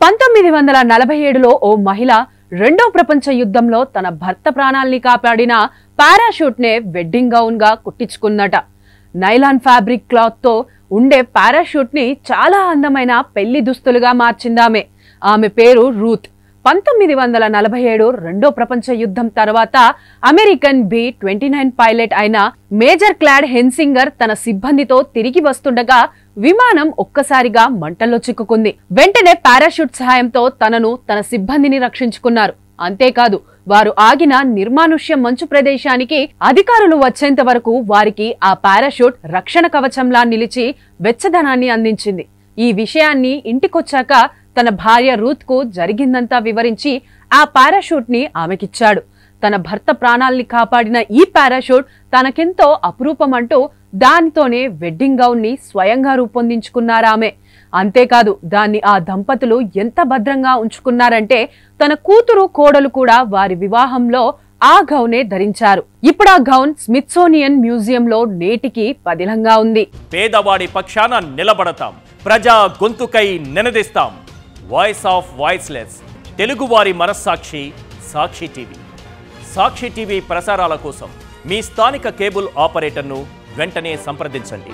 1947లో ఓ మహిళ రెండో ప్రపంచ యుద్ధంలో తన భర్త ప్రాణాల్ని కాపాడిన పారాషూట్ నే వెడ్డింగ్ గౌన్ గా కుట్టించుకున్నట. నైలాన్ ఫ్యాబ్రిక్ క్లాత్ తో ఉండే పారాషూట్ ని చాలా అందమైన పెళ్లి దుస్తులుగా మార్చిందామె. ఆమె పేరు రూత్. 1947 రెండో ప్రపంచ యుద్ధం తర్వాత అమెరికన్ B-29 పైలట్ అయిన మేజర్ క్లాడ్ హెన్సింగర్ తన సిబ్బందితో తిరిగి వస్తుండగా విమానం ఒక్కసారిగా మంటల్లో చిక్కుకుంది. వెంటనే పారాషూట్ సహాయంతో తనను తన సిబ్బందిని రక్షించుకున్నారు. అంతేకాదు, వారు ఆగిన నిర్మానుష్య మంచు ప్రదేశానికి అధికారులు వచ్చేంత వరకు వారికి ఆ పారాషూట్ రక్షణ కవచంలా నిలిచి వెచ్చదనాన్ని అందించింది. ఈ విషయాన్ని ఇంటికొచ్చాక తన భార్య రూత్ కు జరిగిందంతా వివరించి ఆ పారాషూట్ ని ఆమెకిచ్చాడు. తన భర్త ప్రాణాల్ని కాపాడిన ఈ పారాషూట్ తనకెంతో అపురూపమంటూ దానితోనే వెడ్డింగ్ గౌన్ ని స్వయంగా రూపొందించుకున్నారామె. అంతేకాదు, దాన్ని ఆ దంపతులు ఎంత భద్రంగా ఉంచుకున్నారంటే తన కూతురు కోడలు కూడా వారి వివాహంలో ఆ గౌనే ధరించారు. ఇప్పుడు ఆ గౌన్ స్మిత్సోనియన్ మ్యూజియంలో నేటికి పదిలంగా ఉంది. పేదవాడి పక్షాన నిలబడతాం, ప్రజా గొంతుకై నినదిస్తాం. వాయిస్ ఆఫ్ వాయిస్లెస్, తెలుగువారి మనస్సాక్షి సాక్షి టీవీ. సాక్షి టీవీ ప్రసారాల కోసం మీ స్థానిక కేబుల్ ఆపరేటర్ను వెంటనే సంప్రదించండి.